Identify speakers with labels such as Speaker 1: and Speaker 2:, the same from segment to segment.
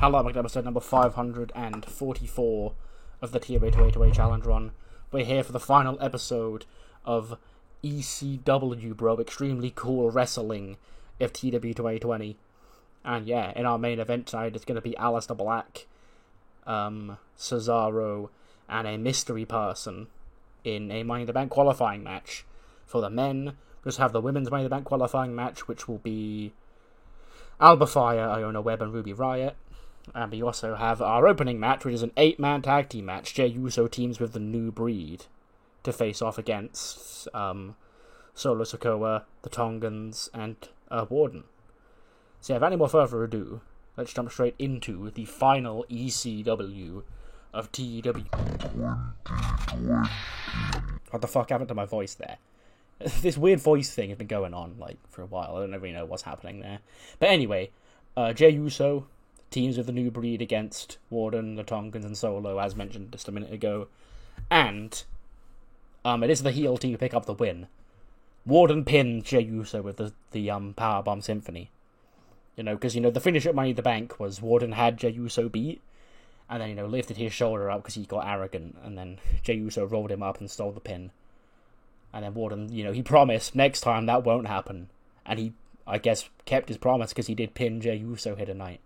Speaker 1: Hello, welcome to episode number 544 of the TWA 2A Challenge Run. We're here for the final episode of ECW, bro. Extremely Cool Wrestling of TW 2A20. And yeah, in our main event tonight, it's going to be Aleister Black, Cesaro, and a mystery person in a Money in the Bank qualifying match. For the men, we just have the women's Money in the Bank qualifying match, which will be Alba Fire, Iona Webb, and Ruby Riott. And we also have our opening match, which is an 8-man tag team match. Jey Uso teams with the New Breed to face off against Solo Sikoa, the Tongans, and Warden. So yeah, without any more further ado, let's jump straight into the final ECW of TW. What the fuck happened to my voice there? This weird voice thing has been going on, for a while. I don't really know what's happening there. But anyway, Jey Uso teams with the New Breed against Warden, the Tongans, and Solo, as mentioned just a minute ago. And it is the heel team to pick up the win. Warden pinned Jey Uso with the Powerbomb Symphony. Because, the finish at Money in the Bank was Warden had Jey Uso beat, and then, lifted his shoulder up because he got arrogant, and then Jey Uso rolled him up and stole the pin. And then Warden, he promised next time that won't happen. And he, I guess, kept his promise because he did pin Jey Uso here tonight.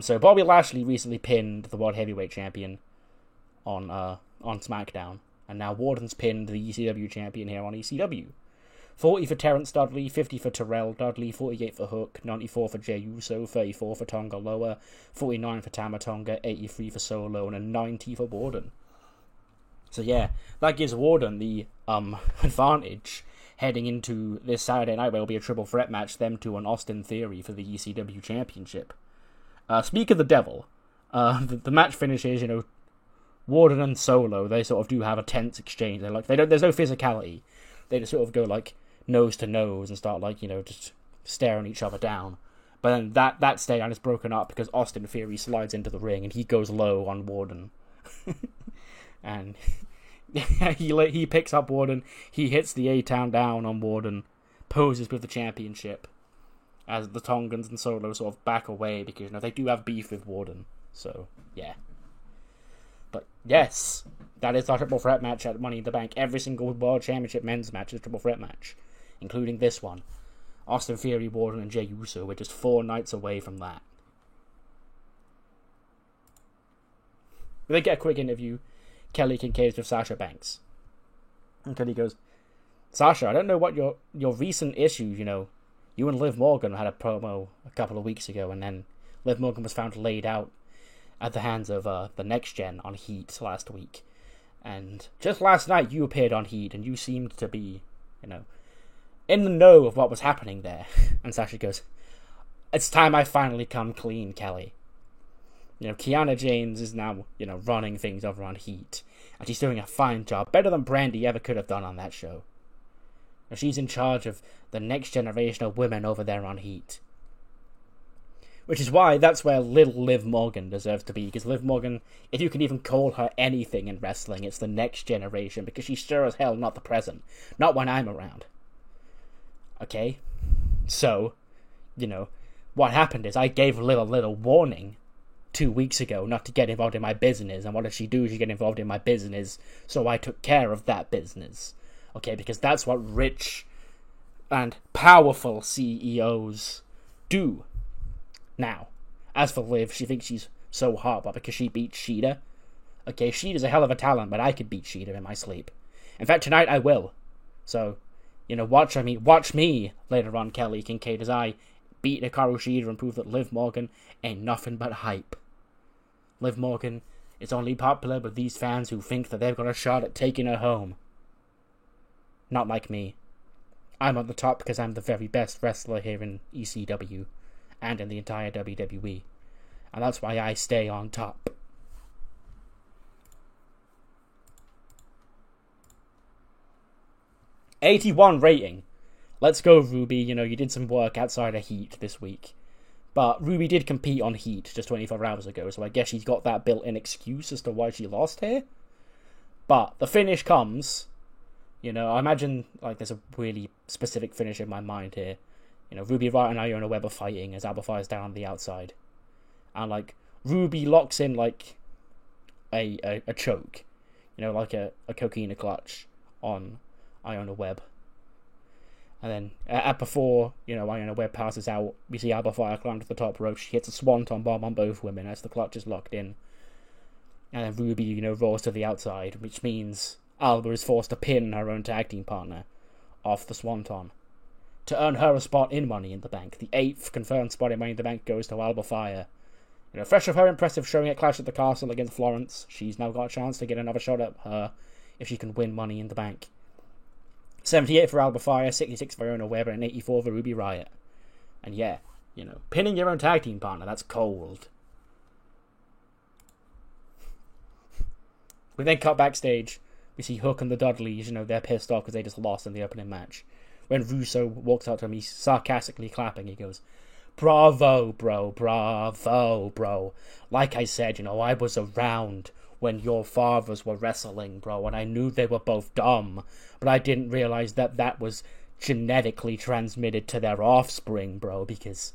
Speaker 1: So Bobby Lashley recently pinned the World Heavyweight Champion on SmackDown, and now Warden's pinned the ECW Champion here on ECW. 40 for Terrence Dudley, 50 for Terrell Dudley, 48 for Hook, 94 for Jey Uso, 34 for Tonga Loa, 49 for Tama Tonga, 83 for Solo, and a 90 for Warden. So yeah, that gives Warden the advantage heading into this Saturday night, where it'll be a triple threat match, them two and Austin Theory for the ECW Championship. Speak of the devil, the match finishes, Warden and Solo, they sort of do have a tense exchange. There's no physicality. They just sort of go, nose to nose and start, just staring each other down. But then that stare down is broken up because Austin Theory slides into the ring and he goes low on Warden. And he picks up Warden, he hits the A-Town down on Warden, poses with the championship, as the Tongans and Solo sort of back away because, they do have beef with Warden. So, yeah. But, yes, that is our triple threat match at Money in the Bank. Every single World Championship men's match is a triple threat match, including this one. Austin Theory, Warden, and Jey Uso. We're just 4 nights away from that. They get a quick interview. Kelly Kincaid with Sasha Banks. And Kelly goes, Sasha, I don't know what your recent issues, you and Liv Morgan had a promo a couple of weeks ago, and then Liv Morgan was found laid out at the hands of the Next Gen on Heat last week. And just last night, you appeared on Heat, and you seemed to be, in the know of what was happening there. And Sasha goes, it's time I finally come clean, Kelly. Kiana James is now, running things over on Heat, and she's doing a fine job, better than Brandy ever could have done on that show. She's in charge of the next generation of women over there on Heat. Which is why that's where little Liv Morgan deserves to be. Because Liv Morgan, if you can even call her anything in wrestling, it's the next generation. Because she's sure as hell not the present. Not when I'm around. Okay? So, what happened is I gave Liv a little warning 2 weeks ago not to get involved in my business. And what did she do? She got involved in my business. So I took care of that business. Okay, because that's what rich and powerful CEOs do. Now, as for Liv, she thinks she's so hot, but because she beat Sheeta. Okay, Sheeta's a hell of a talent, but I could beat Sheeta in my sleep. In fact, tonight I will. So, watch me later on, Kelly Kincaid, as I beat Hikaru Shida and prove that Liv Morgan ain't nothing but hype. Liv Morgan is only popular with these fans who think that they've got a shot at taking her home. Not like me. I'm on the top because I'm the very best wrestler here in ECW and in the entire WWE. And that's why I stay on top. '81 rating. Let's go, Ruby. You did some work outside of Heat this week. But Ruby did compete on Heat just 24 hours ago, so I guess she's got that built-in excuse as to why she lost here. But the finish comes. I imagine, there's a really specific finish in my mind here. Ruby Riott and Iona Webb are fighting as Alba Fire's down on the outside. and like Ruby locks in like a choke, like a coquina clutch on Iona Webb. And then before Iona Webb passes out, we see Alba Fire climb to the top rope. She hits a swanton bomb on both women as the clutch is locked in. And then Ruby, rolls to the outside, which means Alba is forced to pin her own tag team partner off the swanton to earn her a spot in Money in the Bank. The 8th confirmed spot in Money in the Bank goes to Alba Fire. Fresh off her impressive showing at Clash at the Castle against Florence, she's now got a chance to get another shot at her if she can win Money in the Bank. 78 for Alba Fire, 66 for Iona Webb, and 84 for Ruby Riott. And yeah, pinning your own tag team partner, that's cold. We then cut backstage. We see Hook and the Dudleys, they're pissed off because they just lost in the opening match. When Russo walks out to him, he's sarcastically clapping. He goes, "Bravo, bro, bravo, bro. Like I said, I was around when your fathers were wrestling, bro, and I knew they were both dumb, but I didn't realize that was genetically transmitted to their offspring, bro, because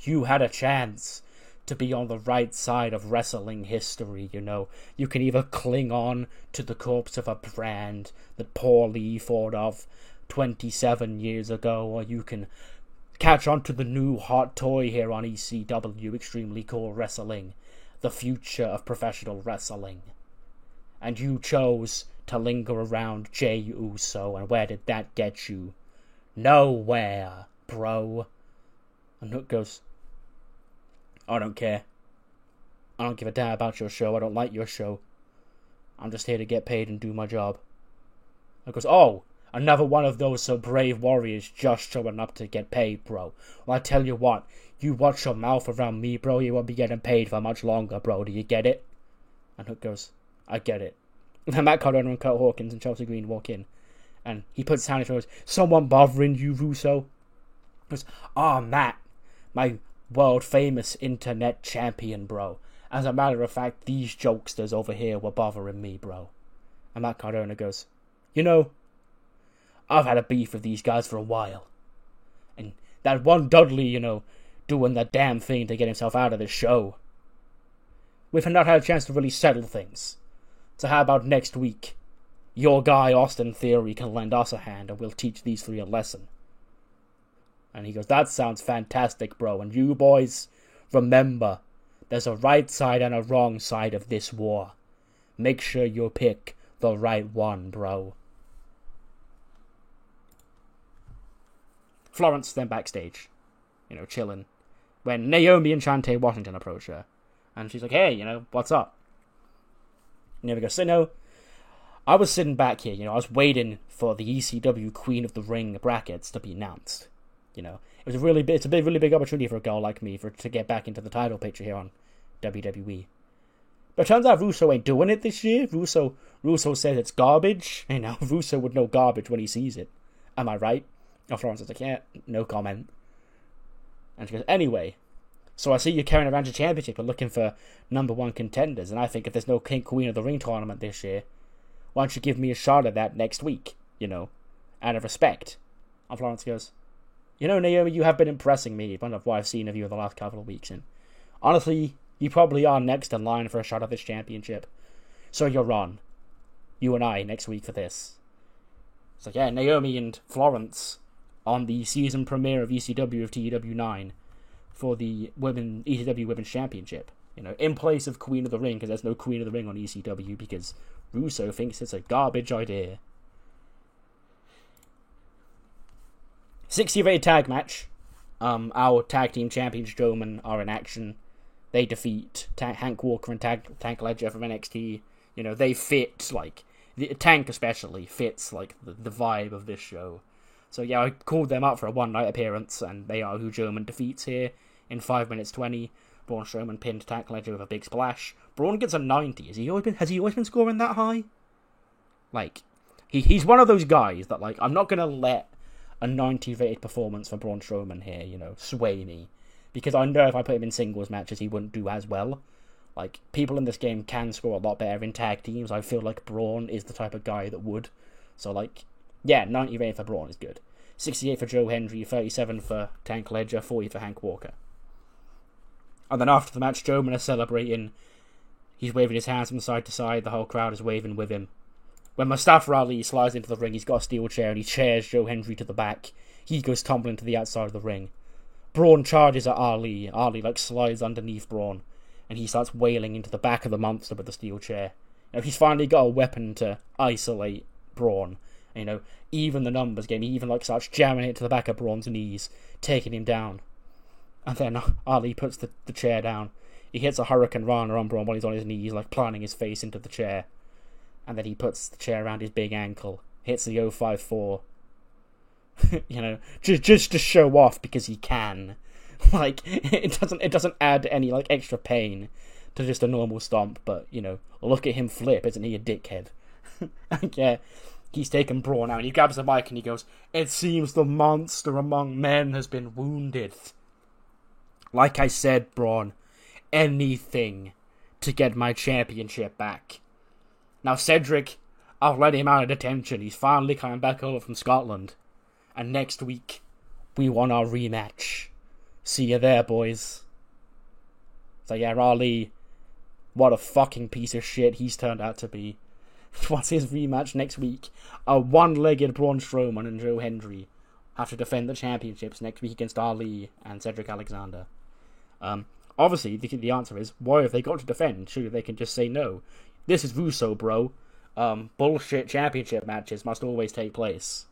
Speaker 1: you had a chance to be on the right side of wrestling history, You can either cling on to the corpse of a brand that Paul Lee thought of 27 years ago, or you can catch on to the new hot toy here on ECW, Extremely Cool Wrestling, the future of professional wrestling. And you chose to linger around Jey Uso, and where did that get you? Nowhere, bro." And Hook goes, "I don't care. I don't give a damn about your show. I don't like your show. I'm just here to get paid and do my job." Hook goes, "Oh, another one of those so brave warriors just showing up to get paid, bro. Well, I tell you what, you watch your mouth around me, bro. You won't be getting paid for much longer, bro. Do you get it?" And Hook goes, "I get it." And then Matt Cardona and Kurt Hawkins and Chelsea Green walk in. And he puts his hand in his goes, "Someone bothering you, Russo?" He goes, "Ah, Matt, my world-famous internet champion, bro. As a matter of fact, these jokesters over here were bothering me, bro." And Matt Cardona goes, "I've had a beef with these guys for a while. And that one Dudley, doing that damn thing to get himself out of this show. We've not had a chance to really settle things. So how about next week? Your guy, Austin Theory, can lend us a hand and we'll teach these three a lesson." And he goes, "That sounds fantastic, bro. And you boys, remember, there's a right side and a wrong side of this war. Make sure you pick the right one, bro." Florence then backstage, chilling, when Naomi and Shantae Washington approach her. And she's like, "Hey, what's up?" And there we go. So, I was sitting back here, I was waiting for the ECW Queen of the Ring brackets to be announced. It's a really big opportunity for a girl like me to get back into the title picture here on WWE. But it turns out Russo ain't doing it this year. Russo says it's garbage. Russo would know garbage when he sees it. Am I right? And Florence is like, "Yeah, no comment." And she goes, "Anyway, so I see you're carrying around your championship and looking for number one contenders, and I think if there's no King Queen of the Ring tournament this year, why don't you give me a shot at that next week, out of respect?" And Florence goes, "Naomi, you have been impressing me, one of what I've seen of you in the last couple of weeks, and honestly, you probably are next in line for a shot at this championship. So you're on. You and I next week for this." So yeah, Naomi and Florence on the season premiere of ECW of TEW 9 for the ECW Women's Championship. In place of Queen of the Ring, because there's no Queen of the Ring on ECW because Russo thinks it's a garbage idea. 60-rated tag match. Our tag team champions, Strowman, are in action. They defeat Hank Walker and Tank Ledger from NXT. They fit, the Tank especially fits, the vibe of this show. So yeah, I called them up for a one-night appearance, and they are who Strowman defeats here in 5 minutes 20. Braun Strowman pinned Tank Ledger with a big splash. Braun gets a 90. Has he always been scoring that high? He's one of those guys that, I'm not going to let a 90-rated performance for Braun Strowman here, sway me. Because I know if I put him in singles matches, he wouldn't do as well. People in this game can score a lot better in tag teams. I feel like Braun is the type of guy that would. So, yeah, 90 rated for Braun is good. 68 for Joe Hendry, 37 for Tank Ledger, 40 for Hank Walker. And then after the match, Strowman is celebrating. He's waving his hands from side to side. The whole crowd is waving with him. When Mustafa Ali slides into the ring, he's got a steel chair and he chairs Joe Hendry to the back. He goes tumbling to the outside of the ring. Braun charges at Ali. Ali slides underneath Braun, and he starts wailing into the back of the monster with the steel chair. He's finally got a weapon to isolate Braun. Even the numbers game. He even starts jamming it to the back of Braun's knees, taking him down. And then Ali puts the chair down. He hits a Hurricane Rana on Braun while he's on his knees, planting his face into the chair. And then he puts the chair around his big ankle, hits the 054. Just to show off because he can. It doesn't add any extra pain to just a normal stomp, but look at him flip, isn't he a dickhead? Yeah, he's taken Braun out and he grabs the mic and he goes, "It seems the monster among men has been wounded. Like I said, Braun, anything to get my championship back. Now, Cedric, I've let him out of detention. He's finally coming back over from Scotland. And next week, we want our rematch. See you there, boys." So yeah, Ali, what a fucking piece of shit he's turned out to be. What's his rematch next week? A one-legged Braun Strowman and Joe Hendry have to defend the championships next week against Ali and Cedric Alexander. Obviously, the answer is, why have they got to defend? Surely they can just say no. This is Russo, bro. Bullshit championship matches must always take place.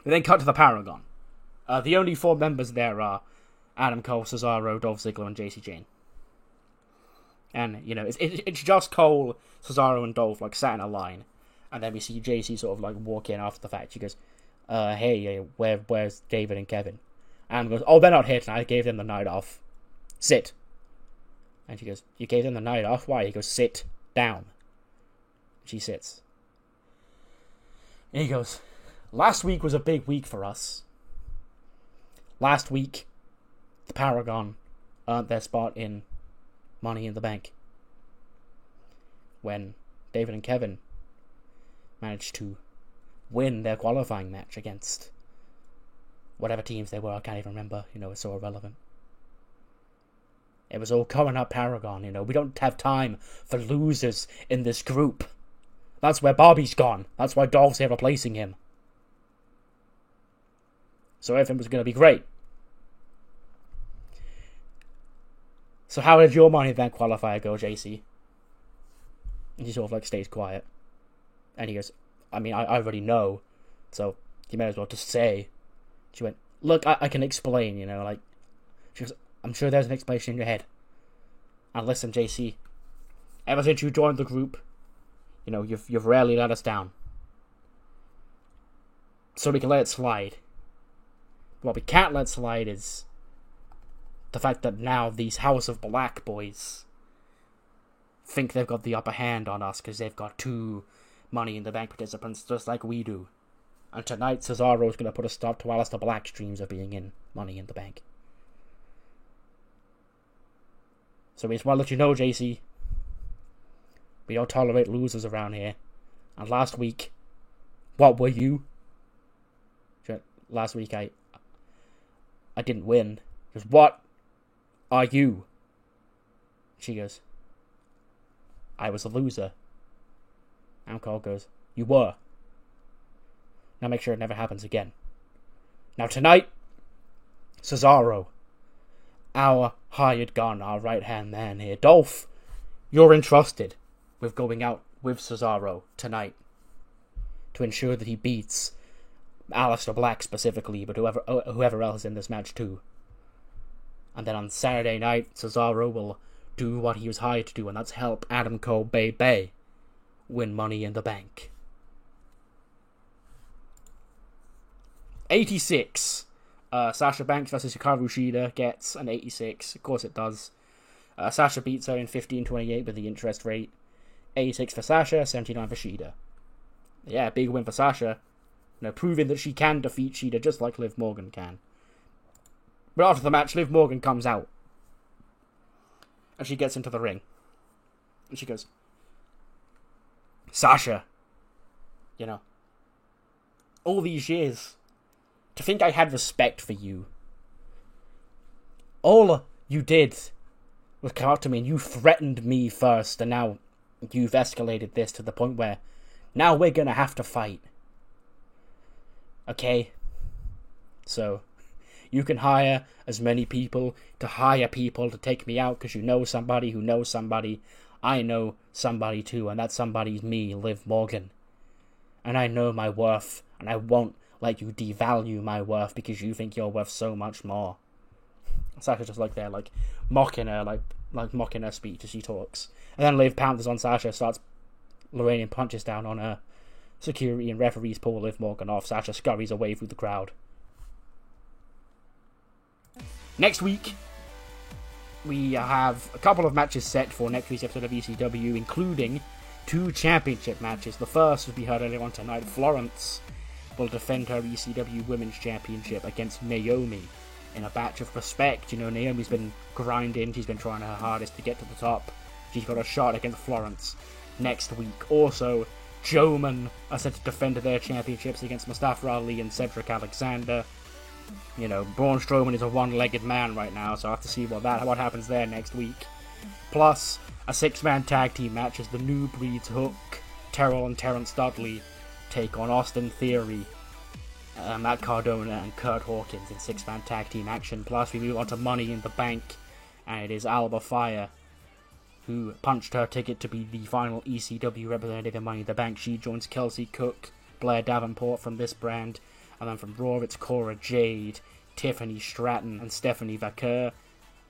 Speaker 1: We then cut to the Paragon. The only 4 members there are Adam Cole, Cesaro, Dolph Ziggler, and JC Jane. And, it's just Cole, Cesaro, and Dolph, sat in a line. And then we see JC sort of, walk in after the fact. She goes, hey, where's David and Kevin? And goes, "Oh, they're not here tonight. I gave them the night off. Sit." And she goes, "You gave them the night off? Why?" He goes, "Sit down." She sits. And he goes, "Last week was a big week for us. Last week, the Paragon earned their spot in Money in the Bank. When David and Kevin managed to win their qualifying match against whatever teams they were, I can't even remember. It's so irrelevant. It was all coming up Paragon, We don't have time for losers in this group. That's where Bobby's gone. That's why Dolph's here replacing him. So everything was going to be great. So how did your Money in the Bank qualifier go, JC?" And he sort of stays quiet. And he goes, "I already know. So you may as well just say." She went, "Look, I can explain, She goes, "I'm sure there's an explanation in your head. And listen, JC, ever since you joined the group, you've rarely let us down. So we can let it slide. What we can't let slide is the fact that now these House of Black boys think they've got the upper hand on us because they've got 2 Money in the Bank participants just like we do. And tonight, Cesaro's going to put a stop to Aleister Black's dreams of being in Money in the Bank. So we just want to let you know, JC, we don't tolerate losers around here. And last week, what were you?" "Last week, I didn't win." He goes, "What are you?" She goes, "I was a loser." And Cole goes, "You were. Now make sure it never happens again. Now tonight, Cesaro, our hired gun, our right-hand man here, Dolph, you're entrusted with going out with Cesaro tonight to ensure that he beats Aleister Black specifically, but whoever else in this match too. And then on Saturday night, Cesaro will do what he was hired to do, and that's help Adam Cole Bay win Money in the Bank." 86. Sasha Banks versus Hikaru Shida gets an 86. Of course it does. Sasha beats her in 15-28 with the interest rate. 86 for Sasha, 79 for Shida. Yeah, big win for Sasha. Proving that she can defeat Shida just like Liv Morgan can. But after the match, Liv Morgan comes out. And she gets into the ring. And she goes, "Sasha, all these years, to think I had respect for you, All you did was come up to me and you threatened me first, and now you've escalated this to the point where now we're gonna have to fight. Okay? So, you can hire as many people to take me out because you know somebody who knows somebody. I know somebody too, and that somebody's me, Liv Morgan. And I know my worth, and I won't let you devalue my worth because you think you're worth so much more. Sasha just like there, like mocking her, like mocking her speech as she talks. And then Liv pounces on Sasha, starts Lorraine punches down on her. Security and referees pull Liv Morgan off. Sasha scurries away through the crowd. Next week, we have a couple of matches set for next week's episode of ECW, including 2 championship matches. The first, as we heard earlier on tonight, Florence will defend her ECW Women's Championship against Naomi in a batch of respect. You know, Naomi's been grinding, she's been trying her hardest to get to the top. She's got a shot against Florence next week. Also, Joman are set to defend their championships against Mustafa Ali and Cedric Alexander. You know, Braun Strowman is a one-legged man right now, so I have to see what happens there next week. Plus, a 6-man tag team match as the New Breeds Hook, Terrell and Terrence Dudley take on Austin Theory, Matt Cardona and Kurt Hawkins in 6-man tag team action. Plus, we move on to Money in the Bank, and it is Alba Fire who punched her ticket to be the final ECW representative in Money in the Bank. She joins Kelsey Cook, Blair Davenport from this brand, and then from Raw it's Cora Jade, Tiffany Stratton, and Stephanie Vaquer.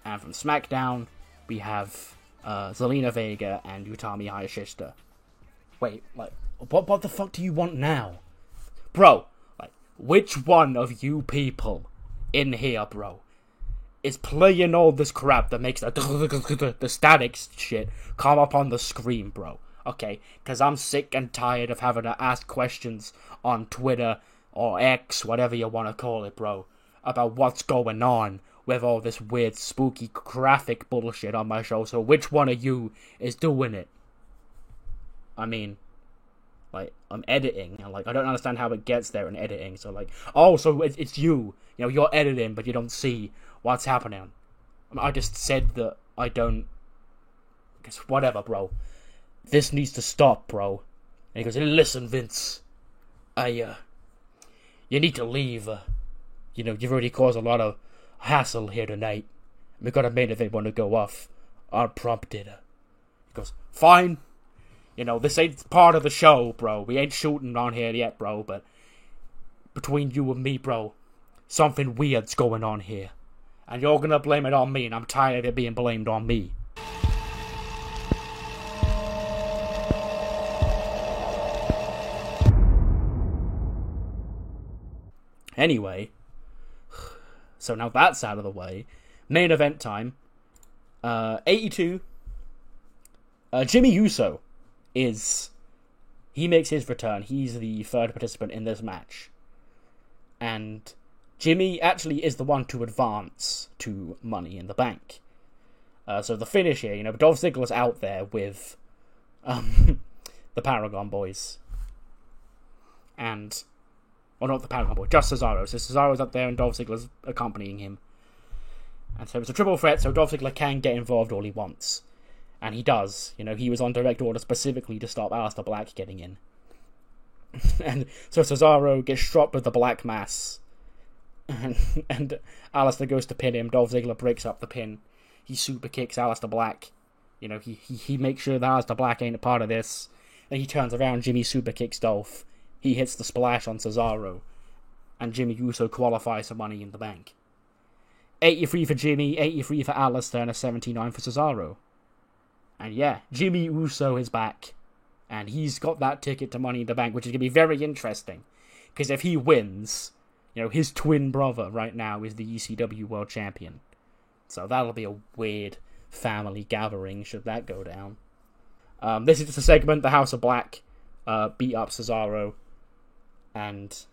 Speaker 1: And from SmackDown, we have Zelina Vega and Utami Hayashishita. Wait, like, what the fuck do you want now? Bro, like, which one of you people in here, bro, is playing all this crap that makes the static shit come up on the screen, bro? Okay, because I'm sick and tired of having to ask questions on Twitter or X, whatever you want to call it, bro, about what's going on with all this weird, spooky, graphic bullshit on my show. So which one of you is doing it? I mean, like, I'm editing, and, like, I don't understand how it gets there in editing. So, like, oh, so it's you. You know, you're editing, but you don't see what's happening. I just said that I don't... Guess whatever, bro. This needs to stop, bro. And he goes, listen, Vince. You need to leave. You know, you've already caused a lot of hassle here tonight. We got a main event want to go off unprompted. He goes, fine. You know, this ain't part of the show, bro. We ain't shooting on here yet, bro. But between you and me, bro, something weird's going on here. And you're gonna blame it on me, and I'm tired of it being blamed on me. Anyway, so now that's out of the way. Main event time. 82. Jimmy Uso he makes his return. He's the third participant in this match. And Jimmy actually is the one to advance to Money in the Bank. So the finish here, you know, Dolph Ziggler's out there with the Paragon Boys. And... Or not the Paragon Boy, just Cesaro. So Cesaro's up there and Dolph Ziggler's accompanying him. And so it's a triple threat, so Dolph Ziggler can get involved all he wants. And he does. You know, he was on direct order specifically to stop Aleister Black getting in. And so Cesaro gets shot with the Black Mass. And Aleister goes to pin him. Dolph Ziggler breaks up the pin. He super kicks Aleister Black. You know, he makes sure that Aleister Black ain't a part of this. Then he turns around, Jimmy super kicks Dolph. He hits the splash on Cesaro, and Jimmy Uso qualifies for Money in the Bank. 83 for Jimmy, 83 for Aleister, and a 79 for Cesaro. And yeah, Jimmy Uso is back, and he's got that ticket to Money in the Bank, which is going to be very interesting, because if he wins, you know, his twin brother right now is the ECW World Champion. So that'll be a weird family gathering, should that go down. This is just a segment, the House of Black beat up Cesaro and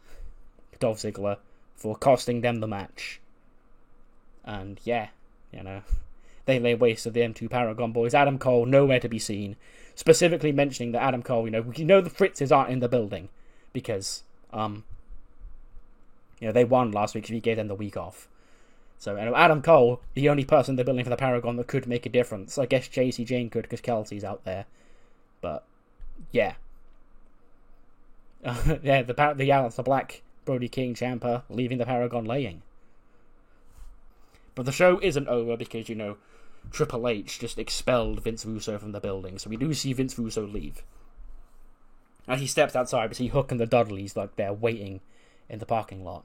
Speaker 1: Dolph Ziggler for costing them the match. And yeah, you know, they lay waste to the M2 Paragon Boys. Adam Cole nowhere to be seen, specifically mentioning that Adam Cole, you know the Fritzes aren't in the building because you know, they won last week, so he gave them the week off. So, Adam Cole, the only person they're building for the Paragon that could make a difference. I guess JC Jane could, because Kelsey's out there. But, yeah. Yeah, the Aleister Black, Brody King, Ciampa, leaving the Paragon laying. But the show isn't over because, Triple H just expelled Vince Russo from the building. So we do see Vince Russo leave. As he steps outside, we see Hook and the Dudleys, they're waiting in the parking lot.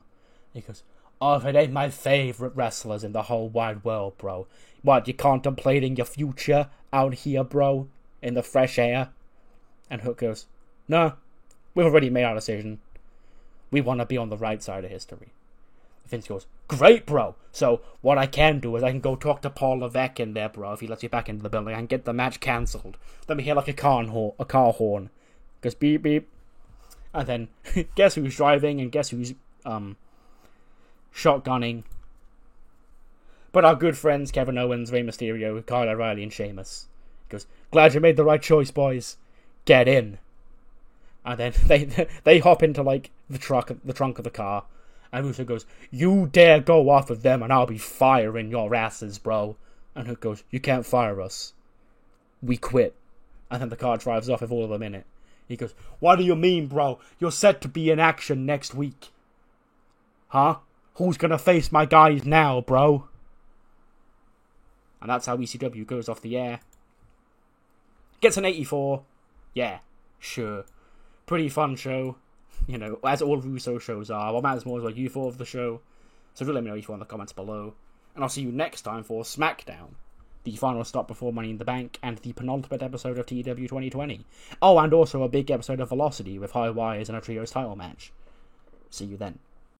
Speaker 1: He goes, "Oh, they ain't my favourite wrestlers in the whole wide world, bro. What, you contemplating your future out here, bro? In the fresh air?" And Hook goes, "No, we've already made our decision. We want to be on the right side of history." Vince goes, "Great, bro. So what I can do is I can go talk to Paul Levesque in there, bro, if he lets you back into the building. I can get the match cancelled. Let me hear a car horn. Goes beep, beep. And then, guess who's driving and guess who's, shotgunning? But our good friends Kevin Owens, Rey Mysterio, Kyle O'Reilly, and Sheamus. He goes, "Glad you made the right choice, boys. Get in." And then they hop into, the trunk of the car. And Russo goes, "You dare go off of them and I'll be firing your asses, bro." And Hook goes, "You can't fire us. We quit." And then the car drives off with all of them in it. He goes, "What do you mean, bro? You're set to be in action next week. Huh? Who's gonna face my guys now, bro?" And that's how ECW goes off the air. Gets an 84. Yeah, sure. Pretty fun show. As all Russo shows are. What matters more is what you thought of the show. So do let me know what you thought in the comments below. And I'll see you next time for SmackDown, the final stop before Money in the Bank, and the penultimate episode of TW 2020. Oh, and also a big episode of Velocity with high wires and a trios title match. See you then.